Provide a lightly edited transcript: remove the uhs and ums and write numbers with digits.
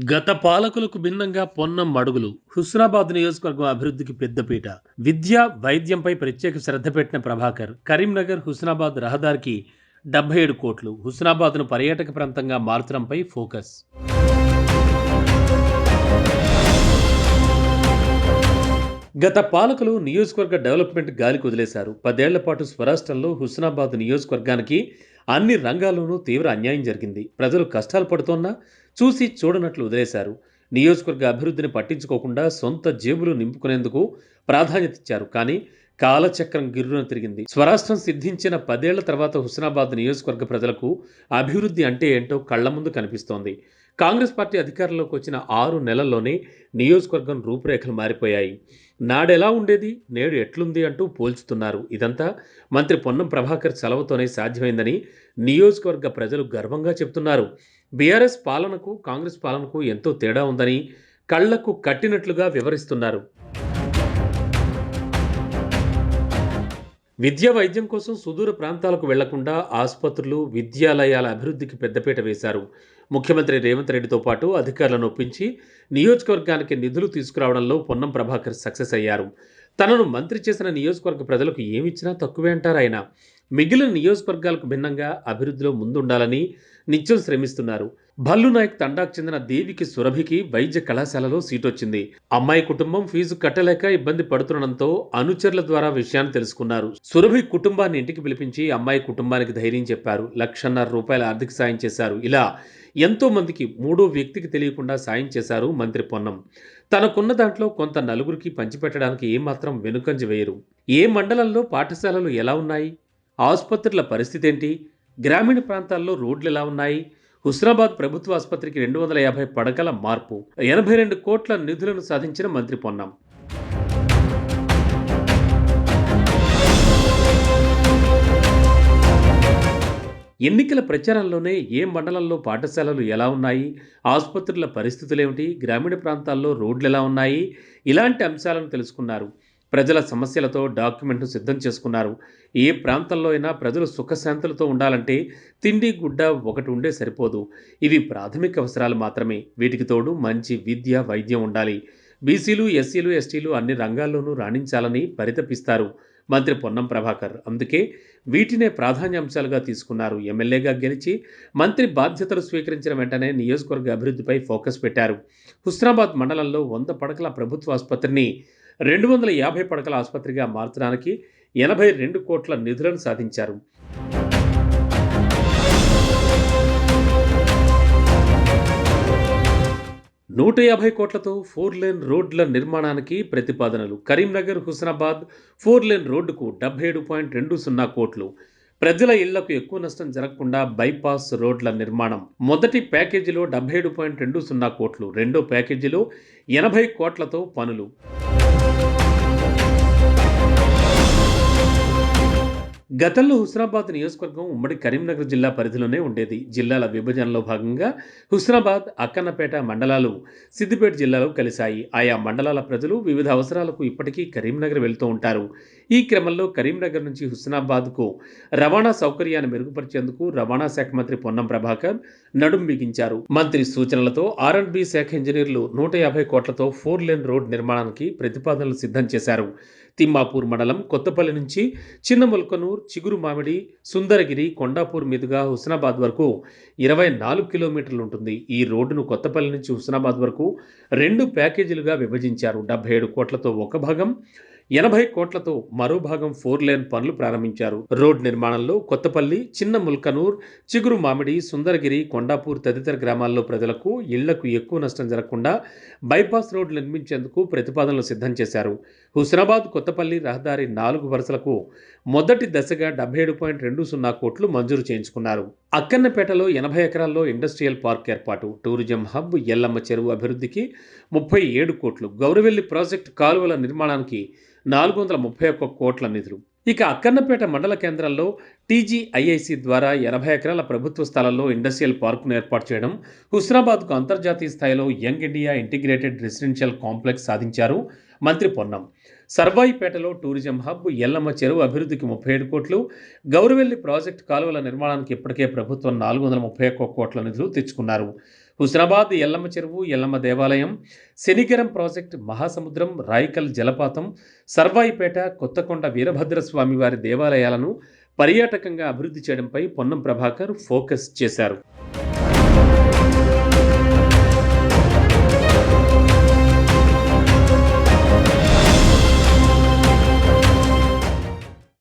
గత పాలకులకు భిన్నంగా పొన్నం అడుగులు హుస్నాబాద్ నియోజకవర్గం అభివృద్ధికి పెద్దపీట. విద్య, వైద్యంపై ప్రత్యేక శ్రద్ధ పెట్టిన ప్రభాకర్. కరీంనగర్ హుస్నాబాద్ రహదారికి 77 కోట్లు. హుస్నాబాద్ను పర్యాటక ప్రాంతంగా మార్చడంపై ఫోకస్. గత పాలకులు నియోజకవర్గ డెవలప్మెంట్ గాలికి వదిలేశారు. 10 ఏళ్ల పాటు స్వరాష్ట్రంలో హుస్నాబాద్ నియోజకవర్గానికి అన్ని రంగాల్లోనూ తీవ్ర అన్యాయం జరిగింది. ప్రజలు కష్టాలు పడుతోన్నా చూసి చూడనట్లు వదిలేశారు. నియోజకవర్గ అభివృద్ధిని పట్టించుకోకుండా సొంత జేబులు నింపుకునేందుకు ప్రాధాన్యత ఇచ్చారు. కానీ కాలచక్రం గిర్రున తిరిగింది. స్వరాష్ట్రం సిద్ధించిన 10 ఏళ్ల తర్వాత హుస్నాబాద్ నియోజకవర్గ ప్రజలకు అభివృద్ధి అంటే ఏంటో కళ్ల ముందు కనిపిస్తోంది. కాంగ్రెస్ పార్టీ అధికారంలోకి వచ్చిన 6 నెలల్లోనే నియోజకవర్గం రూపురేఖలు మారిపోయాయి. నాడెలా ఉండేది, నేడు ఎట్లుంది అంటూ పోల్చుతున్నారు. ఇదంతా మంత్రి పొన్నం ప్రభాకర్ చలవతోనే సాధ్యమైందని నియోజకవర్గ ప్రజలు గర్వంగా చెబుతున్నారు. బీఆర్ఎస్ పాలనకు కాంగ్రెస్ పాలనకు ఎంతో తేడా ఉందని కళ్లకు కట్టినట్లుగా వివరిస్తున్నారు. విద్యా వైద్యం కోసం సుదూర ప్రాంతాలకు వెళ్లకుండా ఆసుపత్రులు, విద్యాలయాల అభివృద్ధికి పెద్దపీట వేశారు. ముఖ్యమంత్రి రేవంత్ రెడ్డితో పాటు అధికారులను ఒప్పించి నియోజకవర్గానికి నిధులు తీసుకురావడంలో పొన్నం ప్రభాకర్ సక్సెస్ అయ్యారు. తనను మంత్రి చేసిన నియోజకవర్గ ప్రజలకు ఏమిచ్చినా తక్కువే అంటారు ఆయన. మిగిలిన నియోజకవర్గాలకు భిన్నంగా అభివృద్ధిలో ముందుండాలని నిత్యం శ్రమిస్తున్నారు. భల్లు నాయక్ తండాకు చెందిన దేవికి సురభికి వైద్య కళాశాలలో సీటొచ్చింది. అమ్మాయి కుటుంబం ఫీజు కట్టలేక ఇబ్బంది పడుతుండడంతో అనుచరుల ద్వారా విషయాన్ని తెలుసుకున్నారు. సురభి కుటుంబాన్ని ఇంటికి పిలిపించి అమ్మాయి కుటుంబానికి ధైర్యం చెప్పారు. ₹1,50,000 ఆర్థిక సాయం చేశారు. ఇలా ఎంతో మందికి మూడో వ్యక్తికి తెలియకుండా సాయం చేశారు మంత్రి పొన్నం. తనకున్న దాంట్లో కొంత నలుగురికి పంచిపెట్టడానికి ఏమాత్రం వెనుకంజ వేయరు. ఏ మండలంలో పాఠశాలలు ఎలా ఉన్నాయి, ఆసుపత్రుల పరిస్థితి ఏంటి, గ్రామీణ ప్రాంతాల్లో రోడ్లు ఎలా ఉన్నాయి, హుస్నాబాద్ ప్రభుత్వ ఆసుపత్రికి 250 పడకల మార్పు, 82 కోట్ల నిధులను సాధించిన మంత్రి పొన్నం. ఎన్నికల ప్రచారంలోనే ఏ మండలంలో పాఠశాలలు ఎలా ఉన్నాయి, ఆసుపత్రుల పరిస్థితులేమిటి, గ్రామీణ ప్రాంతాల్లో రోడ్లు ఎలా ఉన్నాయి, ఇలాంటి అంశాలను తెలుసుకున్నారు. ప్రజల సమస్యలతో డాక్యుమెంట్ను సిద్ధం చేసుకున్నారు. ఏ ప్రాంతంలో అయినా ప్రజలు సుఖశాంతులతో ఉండాలంటే తిండి, గుడ్డ ఒకటి ఉండే సరిపోదు. ఇవి ప్రాథమిక అవసరాలు మాత్రమే. వీటికి తోడు మంచి విద్య, వైద్యం ఉండాలి. బీసీలు, ఎస్సీలు, ఎస్టీలు అన్ని రంగాల్లోనూ రాణించాలని పరితపిస్తారు మంత్రి పొన్నం ప్రభాకర్. అందుకే వీటినే ప్రాధాన్యాంశాలుగా తీసుకున్నారు. ఎమ్మెల్యేగా గెలిచి మంత్రి బాధ్యతలు స్వీకరించిన వెంటనే నియోజకవర్గ అభివృద్ధిపై ఫోకస్ పెట్టారు. హుస్నాబాద్ మండలంలో 100 పడకల ప్రభుత్వ ఆసుపత్రిని 250 పడకల ఆసుపత్రిగా మార్చడానికి 82 కోట్ల నిధులను సాధించారు. 150 కోట్లతో 4 లేన్ రోడ్ల నిర్మాణానికి ప్రతిపాదనలు. కరీంనగర్ హుస్నాబాద్ 4 లేన్ రోడ్డుకు 77.20 కోట్లు. ప్రజల ఇళ్లకు ఎక్కువ నష్టం జరగకుండా బైపాస్ రోడ్ల నిర్మాణం. మొదటి ప్యాకేజీలో 77.20 కోట్లు, రెండో ప్యాకేజీలో 80 కోట్లతో పనులు. గతంలో హుస్నాబాద్ నియోజకవర్గం ఉమ్మడి కరీంనగర్ జిల్లా పరిధిలోనే ఉండేది. జిల్లాల విభజనలో భాగంగా హుస్నాబాద్, అక్కన్నపేట మండలాలు సిద్దిపేట జిల్లాలో కలిశాయి. ఆయా మండలాల ప్రజలు వివిధ అవసరాలకు ఇప్పటికీ కరీంనగర్ వెళ్తూ ఉంటారు. ఈ క్రమంలో కరీంనగర్ నుంచి హుస్నాబాద్కు రవాణా సౌకర్యాన్ని మెరుగుపరిచేందుకు రవాణా శాఖ మంత్రి పొన్నం ప్రభాకర్ నడుం బిగించారు. మంత్రి సూచనలతో R&B శాఖ ఇంజనీర్లు 150 కోట్లతో 4 లేన్ రోడ్ నిర్మాణానికి ప్రతిపాదనలు సిద్ధం చేశారు. తిమ్మాపూర్ మండలం కొత్తపల్లి నుంచి చిన్నముల్కనూర్, చిగురు మామిడి, సుందరగిరి, కొండాపూర్ మీదుగా హుస్నాబాద్ వరకు 24 కిలోమీటర్లు ఉంటుంది. ఈ రోడ్డును కొత్తపల్లి నుంచి హుస్నాబాద్ వరకు 2 ప్యాకేజీలుగా విభజించారు. 77 కోట్లతో ఒక భాగం, 80 కోట్లతో మరో భాగం 4 లేన్ పనులు ప్రారంభించారు. రోడ్ నిర్మాణంలో కొత్తపల్లి, చిన్న ముల్కనూర్, చిగురు మామిడి, సుందరగిరి, కొండాపూర్ తదితర గ్రామాల్లో ప్రజలకు ఇళ్లకు ఎక్కువ నష్టం జరగకుండా బైపాస్ రోడ్ నిర్మించేందుకు ప్రతిపాదనలు సిద్ధం చేశారు. హుస్నాబాద్ కొత్తపల్లి రహదారి 4 వరుసలకు మొదటి దశగా 77.20 కోట్లు మంజూరు చేయించుకున్నారు. అక్కన్నపేటలో 80 ఎకరాల్లో ఇండస్ట్రియల్ పార్క్ ఏర్పాటు, టూరిజం హబ్, ఎల్లమ్మ చెరువు అభివృద్ధికి 37 కోట్లు, గౌరవెల్లి ప్రాజెక్టు కాలువల నిర్మాణానికి 431 కోట్ల నిధులు. ఇక అక్కన్నపేట మండల కేంద్రంలో టీజీఐఐసి ద్వారా 80 ఎకరాల ప్రభుత్వ స్థలంలో ఇండస్ట్రియల్ పార్కును ఏర్పాటు చేయడం, హుస్నాబాద్కు అంతర్జాతీయ స్థాయిలో young India integrated residential complex సాధించారు మంత్రి పొన్నం. సర్వాయిపేటలో టూరిజం హబ్, ఎల్లమ్మ చెరువు అభివృద్ధికి 37 కోట్లు, గౌరవెల్లి ప్రాజెక్టు కాలువల నిర్మాణానికి ఇప్పటికే ప్రభుత్వం 431 కోట్ల నిధులు తెచ్చుకున్నారు. హుస్నాబాద్ ఎల్లమ్మ చెరువు, ఎల్లమ్మ దేవాలయం, శనిగరం ప్రాజెక్ట్, మహాసముద్రం, రాయికల్ జలపాతం, సర్వాయిపేట, కొత్తకొండ వీరభద్రస్వామి వారి దేవాలయాలను పర్యాటకంగా అభివృద్ధి చేయడంపై పొన్నం ప్రభాకర్ ఫోకస్ చేశారు.